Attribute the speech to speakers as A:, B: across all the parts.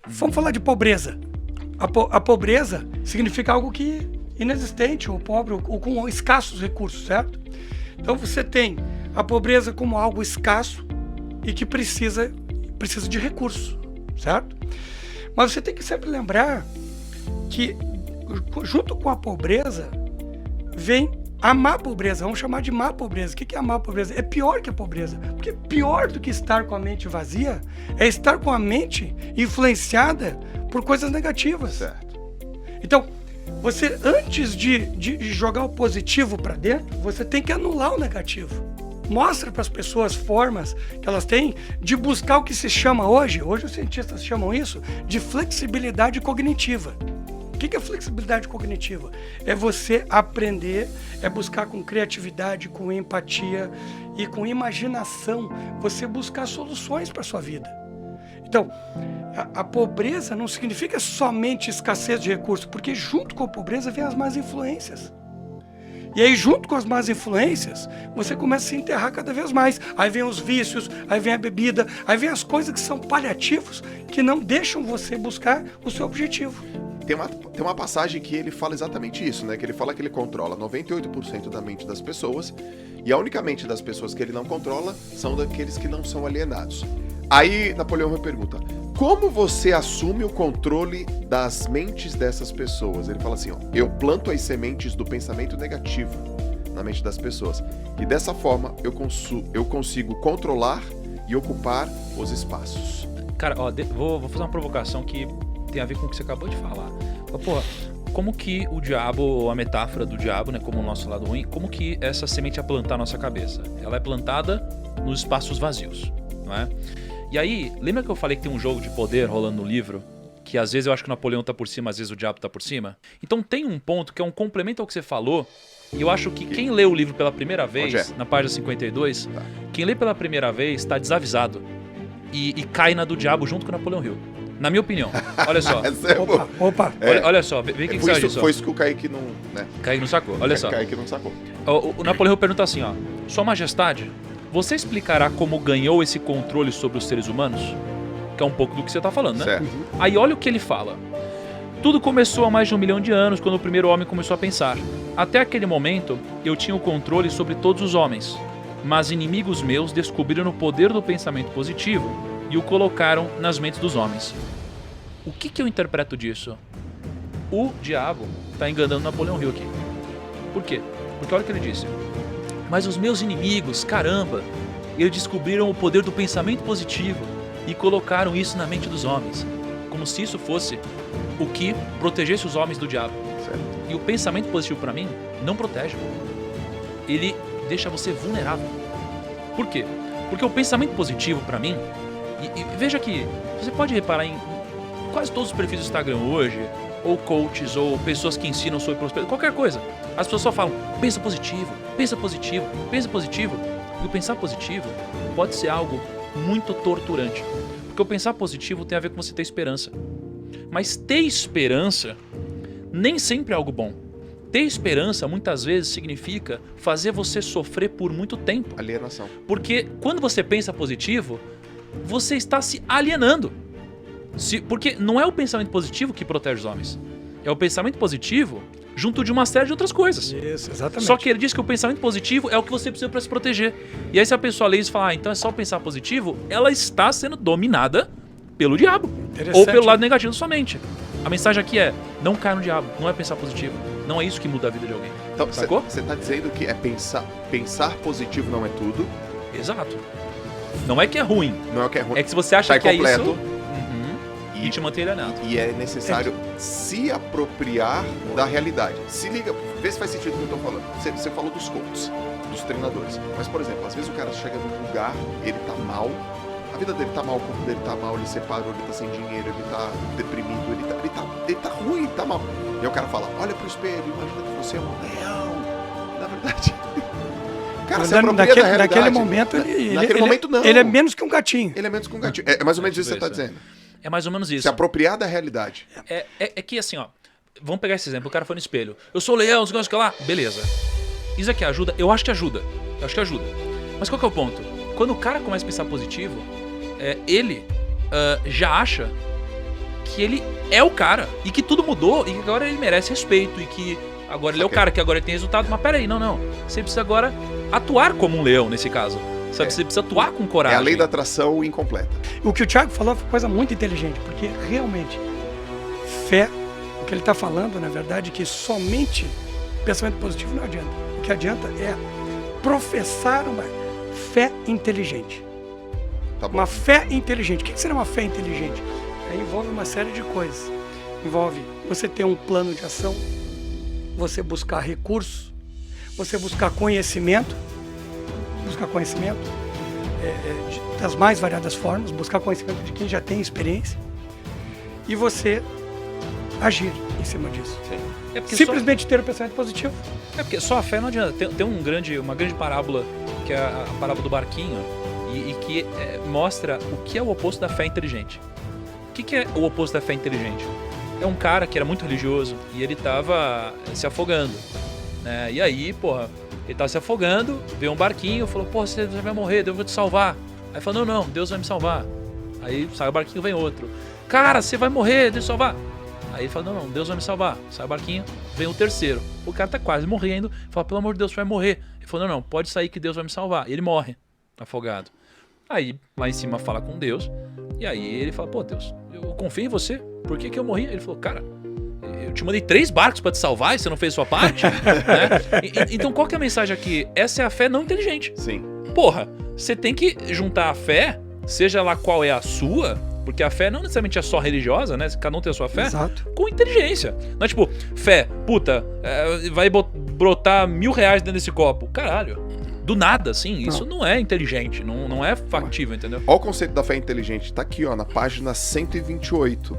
A: Vamos falar de pobreza. A pobreza significa algo que inexistente, ou pobre, ou com escassos recursos, certo? Então você tem a pobreza como algo escasso e que precisa de recursos, certo? Mas você tem que sempre lembrar que junto com a pobreza vem a má pobreza. Vamos chamar de má pobreza. O que é a má pobreza? É pior que a pobreza. Porque pior do que estar com a mente vazia é estar com a mente influenciada por coisas negativas.
B: Certo.
A: Então, você, antes de jogar o positivo para dentro, você tem que anular o negativo. Mostra para as pessoas formas que elas têm de buscar o que se chama hoje os cientistas chamam isso de flexibilidade cognitiva. O que é flexibilidade cognitiva? É você aprender, é buscar com criatividade, com empatia e com imaginação, você buscar soluções para a sua vida. Então, a pobreza não significa somente escassez de recursos, porque junto com a pobreza vem as más influências. E aí, junto com as más influências, você começa a se enterrar cada vez mais. Aí vem os vícios, aí vem a bebida, aí vem as coisas que são paliativos, que não deixam você buscar o seu objetivo.
B: Tem uma passagem que ele fala exatamente isso, né? Que ele fala que ele controla 98% da mente das pessoas e a única mente das pessoas que ele não controla são daqueles que não são alienados. Aí Napoleão me pergunta, como você assume o controle das mentes dessas pessoas? Ele fala assim, ó, eu planto as sementes do pensamento negativo na mente das pessoas e dessa forma eu consigo controlar e ocupar os espaços.
C: Cara, ó, vou fazer uma provocação que tem a ver com o que você acabou de falar. Porra, como que o diabo, ou a metáfora do diabo, né, como o nosso lado ruim, como que essa semente é plantada na nossa cabeça? Ela é plantada nos espaços vazios, não é? E aí, lembra que eu falei que tem um jogo de poder rolando no livro? Que às vezes eu acho que o Napoleão tá por cima, às vezes o diabo tá por cima? Então tem um ponto que é um complemento ao que você falou, e eu acho que quem lê o livro pela primeira vez, na página 52, quem lê pela primeira vez tá desavisado e cai na do diabo junto com o Napoleão Hill. Na minha opinião. Olha só.
A: Opa.
C: Olha só, vê quem saiu disso.
B: Foi isso que o Kaique não... né?
C: Kaique não sacou, olha só.
B: Kaique não sacou.
C: O Napoleão pergunta assim, ó. Sua Majestade, você explicará como ganhou esse controle sobre os seres humanos? Que é um pouco do que você tá falando, né?
B: Certo.
C: Aí olha o que ele fala. Tudo começou há mais de 1 milhão de anos, quando o primeiro homem começou a pensar. Até aquele momento, eu tinha o controle sobre todos os homens. Mas inimigos meus descobriram o poder do pensamento positivo e o colocaram nas mentes dos homens. O que eu interpreto disso? O diabo está enganando Napoleão Hill aqui. Por quê? Porque olha o que ele disse. Mas os meus inimigos, caramba, eles descobriram o poder do pensamento positivo e colocaram isso na mente dos homens. Como se isso fosse o que protegesse os homens do diabo.
B: Certo.
C: E o pensamento positivo, para mim, não protege. Ele deixa você vulnerável. Por quê? Porque o pensamento positivo, para mim, e veja que você pode reparar em quase todos os perfis do Instagram hoje, ou coaches, ou pessoas que ensinam sobre prosperidade, qualquer coisa. As pessoas só falam, pensa positivo, pensa positivo, pensa positivo. E o pensar positivo pode ser algo muito torturante. Porque o pensar positivo tem a ver com você ter esperança. Mas ter esperança nem sempre é algo bom. Ter esperança muitas vezes significa fazer você sofrer por muito tempo.
B: Alienação.
C: Porque quando você pensa positivo, você está se alienando. Porque não é o pensamento positivo que protege os homens. É o pensamento positivo junto de uma série de outras coisas.
A: Isso, exatamente.
C: Só que ele diz que o pensamento positivo é o que você precisa para se proteger. E aí se a pessoa lê isso e fala, então é só pensar positivo, ela está sendo dominada pelo diabo. Ou pelo lado negativo da sua mente. A mensagem aqui é, não caia no diabo, não é pensar positivo. Não é isso que muda a vida de alguém.
B: Então,
C: sacou?
B: Você está dizendo que é pensar positivo não é tudo.
C: Exato. Não é que é ruim.
B: Não é o que é ruim.
C: É que se você acha
B: tá
C: que
B: incompleto,
C: é isso... E te manter alienado.
B: E é necessário se apropriar da realidade. Se liga, vê se faz sentido o que eu tô falando. Você falou dos coaches, dos treinadores. Mas, por exemplo, às vezes o cara chega num lugar, ele tá mal, a vida dele tá mal, o corpo dele tá mal, ele separou, ele tá sem dinheiro, ele tá deprimido, ele tá ruim, ele tá mal. E aí o cara fala, olha pro espelho, imagina que você é um leão. Na verdade... Cara, se apropria da realidade.
A: Naquele momento,
B: não.
A: Ele é menos que um gatinho.
B: Ele é menos que um gatinho. É mais ou menos isso que você tá dizendo.
C: É mais ou menos isso.
B: Se apropriar da realidade.
C: É que assim, ó. Vamos pegar esse exemplo. O cara foi no espelho. Eu sou leão, os negócios que lá. Beleza. Isso aqui ajuda? Eu acho que ajuda. Mas qual que é o ponto? Quando o cara começa a pensar positivo, ele já acha que ele é o cara e que tudo mudou e que agora ele merece respeito e que agora ele é o cara, que agora ele tem resultado. Mas peraí, não. Você precisa agora atuar como um leão nesse caso. Você precisa atuar com coragem.
B: É a lei da atração incompleta.
A: O que o Thiago falou foi coisa muito inteligente, porque realmente fé, o que ele está falando, na verdade, é que somente pensamento positivo não adianta. O que adianta é professar uma fé inteligente.
B: Tá bom.
A: Uma fé inteligente. O que seria uma fé inteligente? Aí envolve uma série de coisas. Envolve você ter um plano de ação, você buscar recursos, você buscar conhecimento, das mais variadas formas, buscar conhecimento de quem já tem experiência e você agir em cima disso.
C: É porque
A: simplesmente ter o pensamento positivo.
C: É porque só a fé não adianta. Tem uma grande parábola, que é a parábola do barquinho, e que mostra o que é o oposto da fé inteligente. O que é o oposto da fé inteligente? É um cara que era muito religioso e ele tava se afogando, né? E aí, ele tava se afogando, veio um barquinho, falou, você vai morrer, Deus vai te salvar. Aí falou, não, Deus vai me salvar. Aí sai o barquinho, vem outro. Cara, você vai morrer, Deus vai te salvar. Aí ele falou, não, Deus vai me salvar. Sai o barquinho, vem o terceiro. O cara tá quase morrendo, fala, pelo amor de Deus, você vai morrer. Ele falou, não, pode sair que Deus vai me salvar. E ele morre, afogado. Aí, lá em cima, fala com Deus. E aí ele fala, Deus, eu confio em você. Por que eu morri? Ele falou, cara, eu te mandei 3 barcos pra te salvar e você não fez sua parte? Né? Então qual que é a mensagem aqui? Essa é a fé não inteligente.
B: Sim.
C: Você tem que juntar a fé, seja lá qual é a sua, porque a fé não necessariamente é só religiosa, né? Cada um tem a sua fé.
A: Exato.
C: Com inteligência. Não é tipo, fé, vai brotar R$1.000 dentro desse copo. Caralho. Do nada, assim, isso não é inteligente, não é factível, entendeu?
B: Olha o conceito da fé inteligente, tá aqui, na página 128.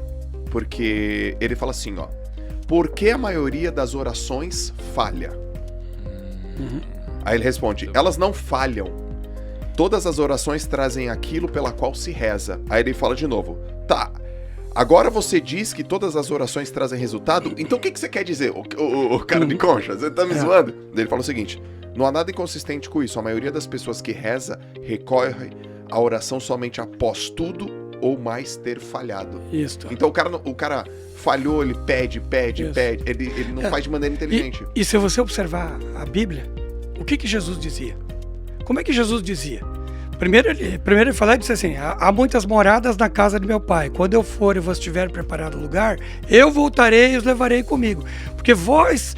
B: Porque ele fala assim, por que a maioria das orações falha? Aí ele responde, elas não falham. Todas as orações trazem aquilo pela qual se reza. Aí ele fala de novo, agora você diz que todas as orações trazem resultado, então o que você quer dizer, o cara de concha? Você tá me zoando? Daí ele fala o seguinte, não há nada inconsistente com isso. A maioria das pessoas que reza recorre à oração somente após tudo ou mais ter falhado.
A: Isso.
B: Então o cara falhou, ele pede, ele não faz de maneira inteligente.
A: E se você observar a Bíblia, o que Jesus dizia? Como é que Jesus dizia? Primeiro ele falou e disse assim, há muitas moradas na casa de meu pai. Quando eu for e vos tiver preparado o lugar, eu voltarei e os levarei comigo. Porque vós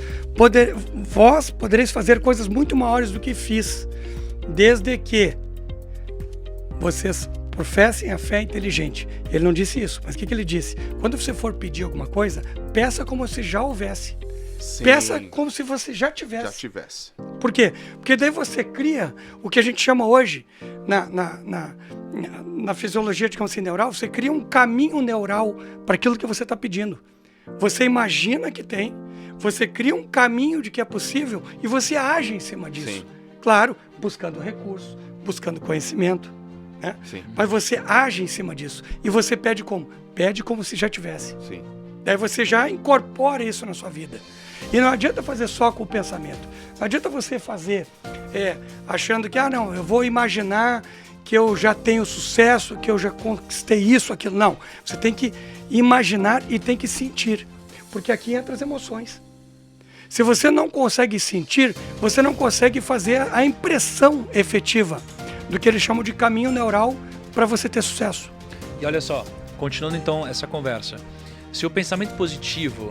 A: podereis fazer coisas muito maiores do que fiz, desde que vocês professem a fé inteligente. Ele não disse isso, mas o que ele disse? Quando você for pedir alguma coisa, peça como se já houvesse.
B: Sim.
A: Peça como se você já tivesse.
B: Já tivesse.
A: Por quê? Porque daí você cria o que a gente chama hoje, na fisiologia, digamos assim, neural, você cria um caminho neural para aquilo que você está pedindo. Você imagina que tem, você cria um caminho de que é possível e você age em cima disso.
B: Sim.
A: Claro, buscando recursos, buscando conhecimento, né?
B: Sim.
A: Mas você age em cima disso. E você pede como? Pede como se já tivesse.
B: Sim.
A: Daí você já incorpora isso na sua vida. E não adianta fazer só com o pensamento. Não adianta você fazer achando que, não, eu vou imaginar que eu já tenho sucesso, que eu já conquistei isso, aquilo. Não, você tem que imaginar e tem que sentir. Porque aqui entram as emoções. Se você não consegue sentir, você não consegue fazer a impressão efetiva do que eles chamam de caminho neural para você ter sucesso.
C: E olha só, continuando então essa conversa. Se o pensamento positivo,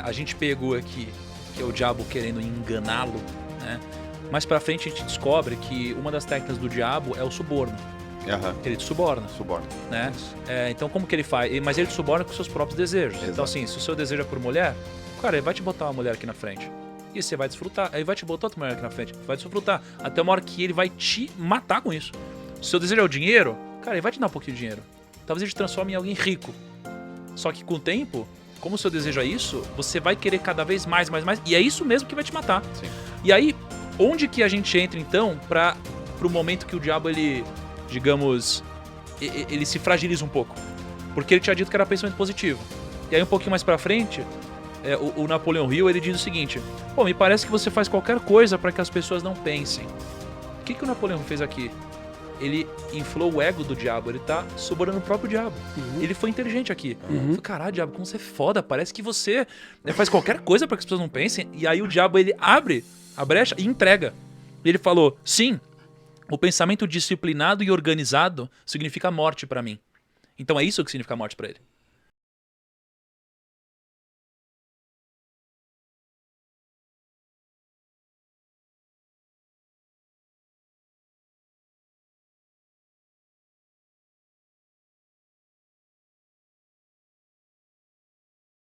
C: a gente pegou aqui, que é o diabo querendo enganá-lo, né? Mais pra frente a gente descobre que uma das técnicas do diabo é o suborno.
B: Uhum.
C: Ele te suborna. Né? Então como que ele faz? Mas ele te suborna com seus próprios desejos.
B: Exato.
C: Então assim, se o seu desejo é por mulher, cara, ele vai te botar uma mulher aqui na frente. E você vai desfrutar. Aí vai te botar outra mulher aqui na frente. Vai desfrutar. Até uma hora que ele vai te matar com isso. Se o seu desejo é o dinheiro, cara, ele vai te dar um pouquinho de dinheiro. Talvez ele te transforme em alguém rico. Só que com o tempo, como o seu desejo é isso, você vai querer cada vez mais. E é isso mesmo que vai te matar.
B: Sim.
C: E aí, onde que a gente entra então pro momento que o diabo, ele, digamos, ele se fragiliza um pouco? Porque ele tinha dito que era pensamento positivo. E aí um pouquinho mais pra frente, o Napoleão Hill, ele diz o seguinte: me parece que você faz qualquer coisa para que as pessoas não pensem. O que o Napoleão fez aqui? ele inflou o ego do diabo, ele tá sobrando o próprio diabo. Ele foi inteligente aqui. Falei, caralho, diabo, como você é foda, parece que você faz qualquer coisa pra que as pessoas não pensem. E aí o diabo, ele abre a brecha e entrega. E ele falou, sim, o pensamento disciplinado e organizado significa morte pra mim. Então é isso que significa morte pra ele.